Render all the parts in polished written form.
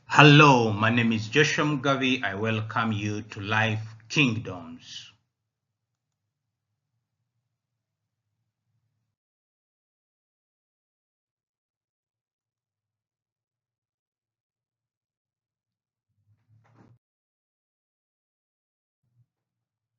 Hello, my name is Joshua Mugabe. I welcome you to Life Kingdoms.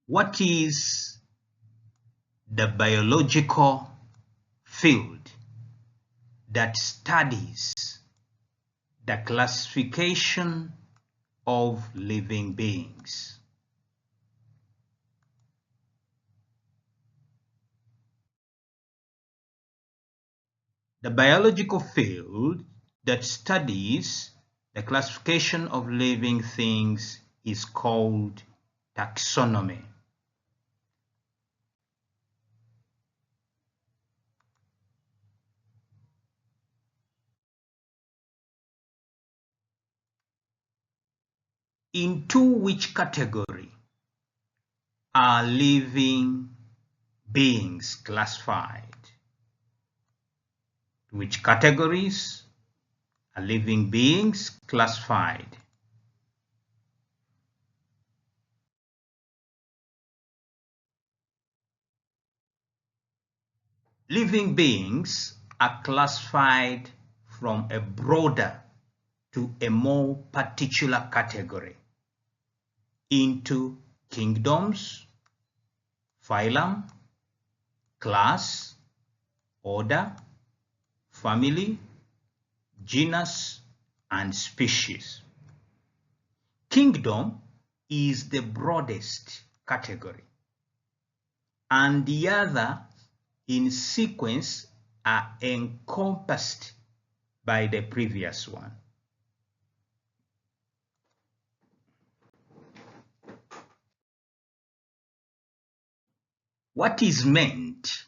What is the biological field that studies the classification of living beings? The biological field that studies the classification of living things is called taxonomy. Into which category are living beings classified? Which categories are living beings classified? Living beings are classified from a broader to a more particular category into kingdoms, phylum, class, order, family, genus, and species. Kingdom is the broadest category, and the other in sequence are encompassed by the previous one. What is meant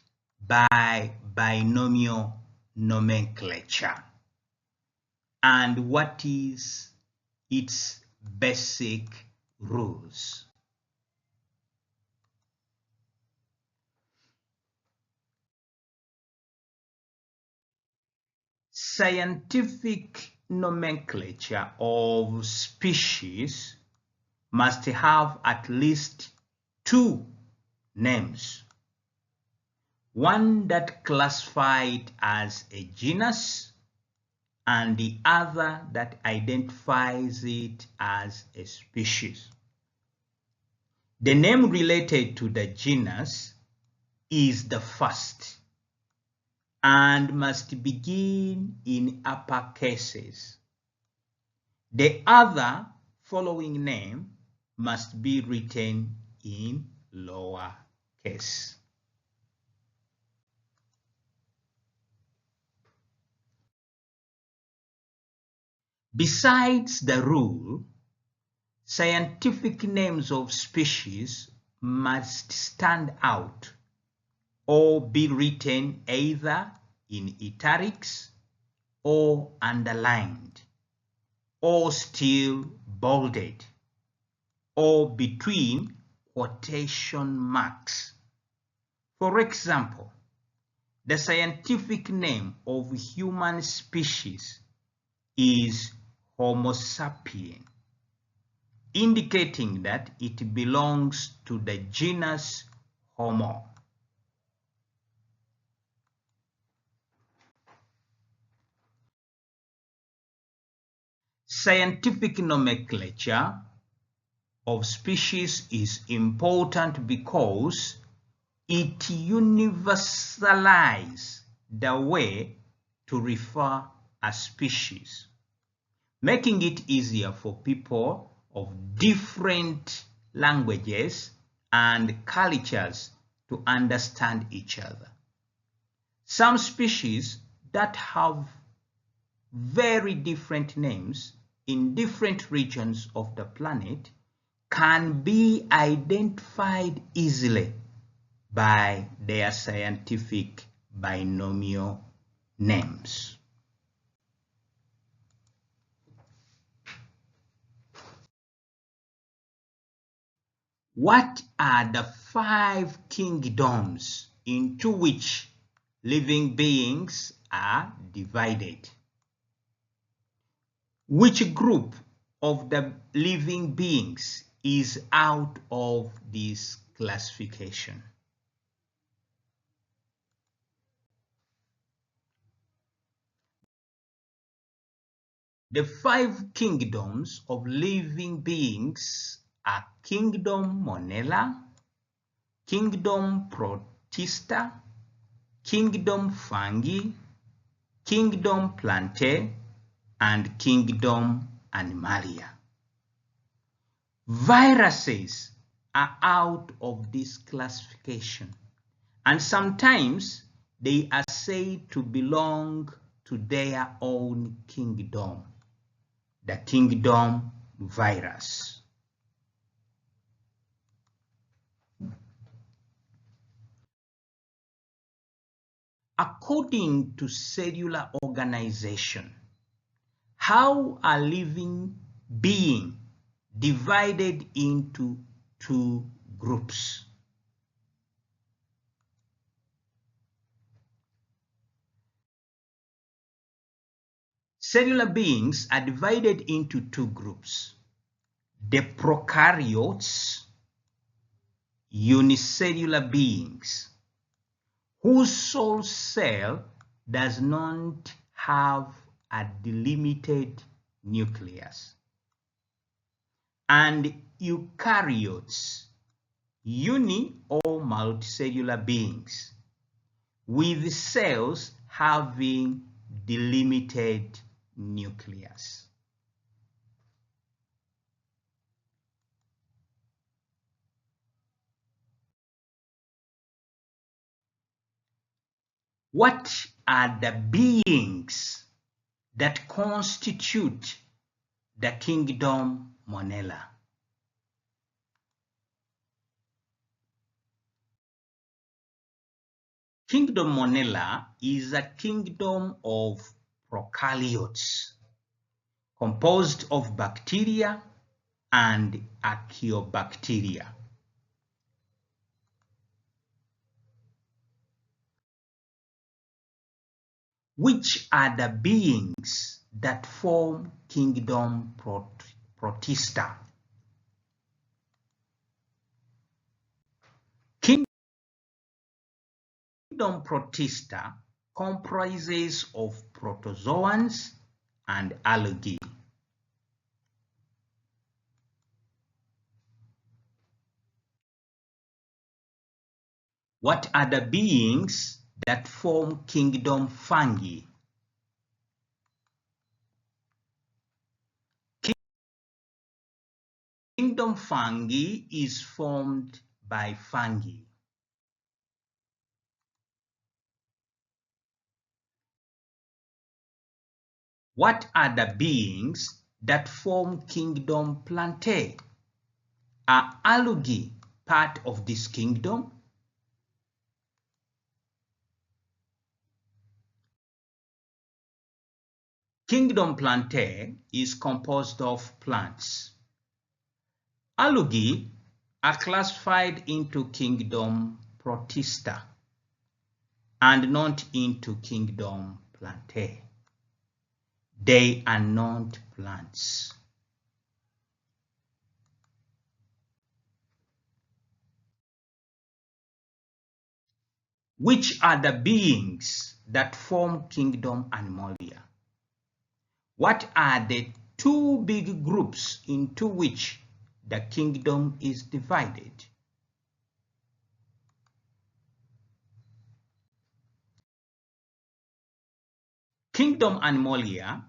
by binomial nomenclature, and what is its basic rules? Scientific nomenclature of species must have at least two names. One that classified as a genus and the other that identifies it as a species. The name related to the genus is the first and must begin in upper cases. The other following name must be written in lower case. Besides the rule, scientific names of species must stand out or be written either in italics or underlined, or still bolded, or between quotation marks. For example, the scientific name of human species is Homo sapien, indicating that it belongs to the genus Homo. Scientific nomenclature of species is important because it universalizes the way to refer a species, making it easier for people of different languages and cultures to understand each other. Some species that have very different names in different regions of the planet can be identified easily by their scientific binomial names. What are the 5 kingdoms into which living beings are divided? Which group of the living beings is out of this classification? The 5 kingdoms of living beings are Kingdom Monella, Kingdom Protista, Kingdom Fungi, Kingdom Plantae, and Kingdom Animalia. Viruses are out of this classification, and sometimes they are said to belong to their own kingdom, the kingdom virus. According to cellular organization, how are living beings divided into 2 groups? Cellular beings are divided into 2 groups: the prokaryotes, unicellular beings, whose sole cell does not have a delimited nucleus, and eukaryotes, uni or multicellular beings, with cells having delimited nucleus. What are the beings that constitute the kingdom Monella? Kingdom Monella is a kingdom of prokaryotes composed of bacteria and archaeobacteria. Which are the beings that form Kingdom Protista? Kingdom Protista comprises of protozoans and algae. What are the beings that form Kingdom Fungi? Kingdom Fungi is formed by fungi. What are the beings that form Kingdom Plantae? Are algae part of this kingdom? Kingdom Plantae is composed of plants. Algae are classified into Kingdom Protista and not into Kingdom Plantae. They are not plants. Which are the beings that form Kingdom Animalia? What are the 2 big groups into which the kingdom is divided? Kingdom Animalia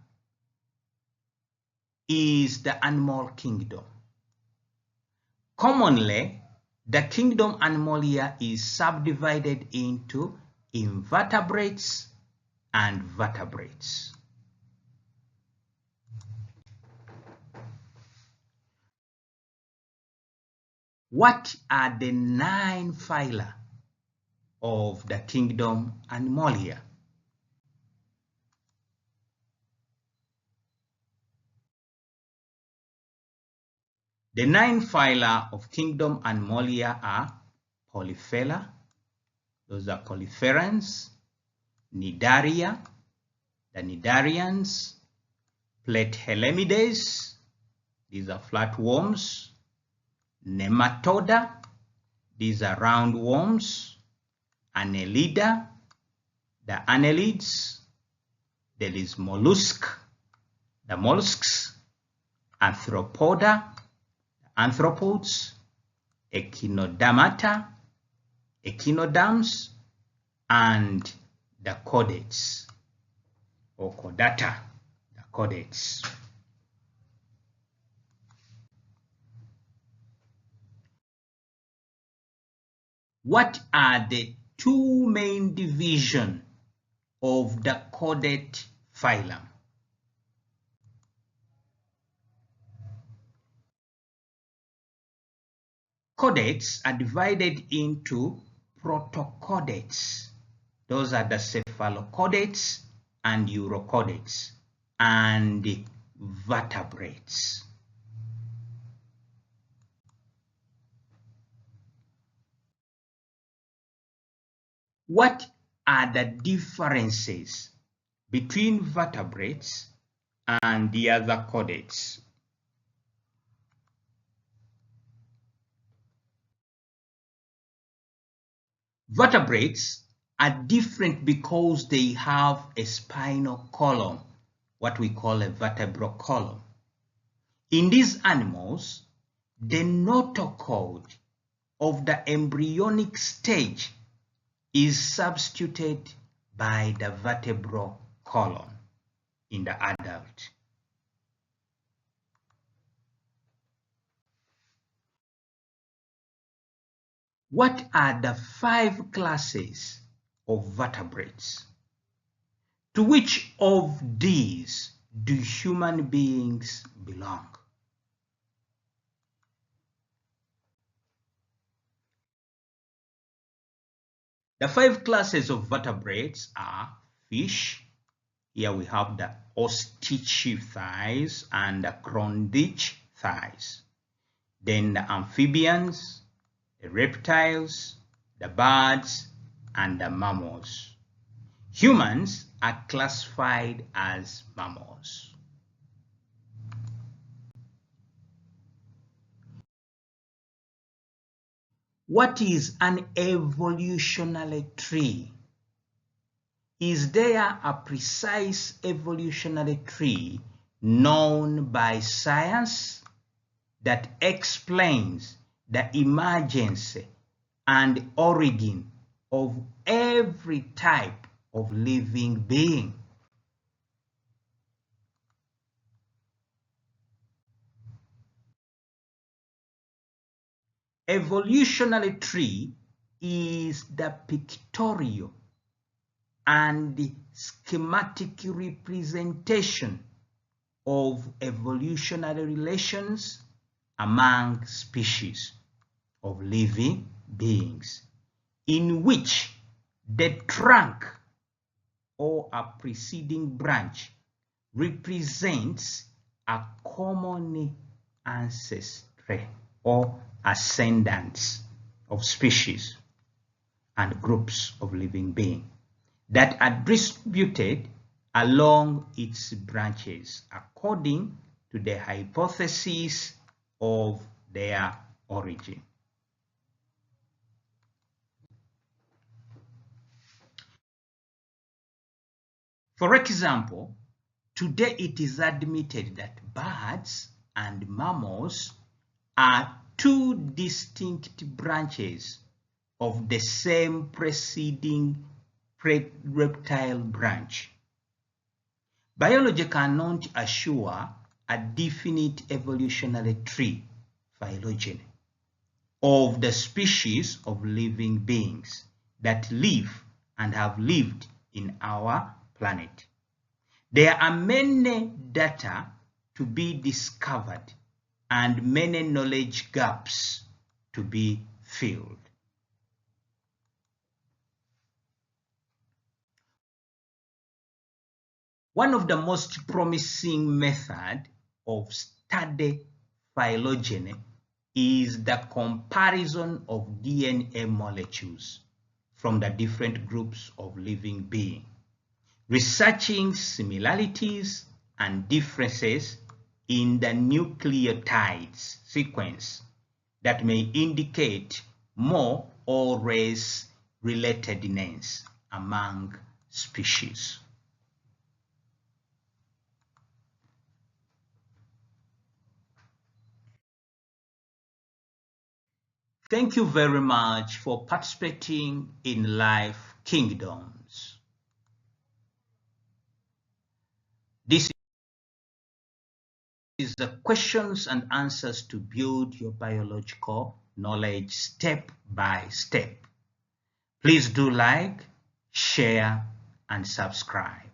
is the animal kingdom. Commonly, the kingdom Animalia is subdivided into invertebrates and vertebrates. What are the 9 phyla of the kingdom Animalia? The 9 phyla of kingdom Animalia are Polyphela, those are Polypherans, Cnidaria, the Cnidarians, Platyhelminths, these are flatworms. Nematoda, these are roundworms. Annelida, the annelids. There is mollusk, the mollusks. Arthropoda, arthropods. Echinodermata, echinoderms, and the chordates or chordata, the chordates. What are the two main divisions of the chordate phylum? Chordates are divided into protochordates. Those are the cephalochordates and urochordates, and vertebrates. What are the differences between vertebrates and the other chordates? Vertebrates are different because they have a spinal column, what we call a vertebral column. In these animals, the notochord of the embryonic stage is substituted by the vertebral column in the adult. What are the 5 classes of vertebrates? To which of these do human beings belong? The 5 classes of vertebrates are fish. Here we have the ostrich thighs and the crondic thighs. Then the amphibians, the reptiles, the birds, and the mammals. Humans are classified as mammals. What is an evolutionary tree? Is there a precise evolutionary tree known by science that explains the emergence and origin of every type of living being? Evolutionary tree is the pictorial and the schematic representation of evolutionary relations among species of living beings, in which the trunk or a preceding branch represents a common ancestry or ascendants of species and groups of living beings that are distributed along its branches according to the hypothesis of their origin. For example, today it is admitted that birds and mammals are 2 distinct branches of the same preceding reptile branch. Biology cannot assure a definite evolutionary tree, phylogeny, of the species of living beings that live and have lived in our planet. There are many data to be discovered and many knowledge gaps to be filled. One of the most promising methods of study phylogeny is the comparison of DNA molecules from the different groups of living beings, researching similarities and differences in the nucleotides sequence that may indicate more or less relatedness among species. Thank you very much for participating in Life Kingdoms. This is the questions and answers to build your biological knowledge step by step. Please do like, share, and subscribe.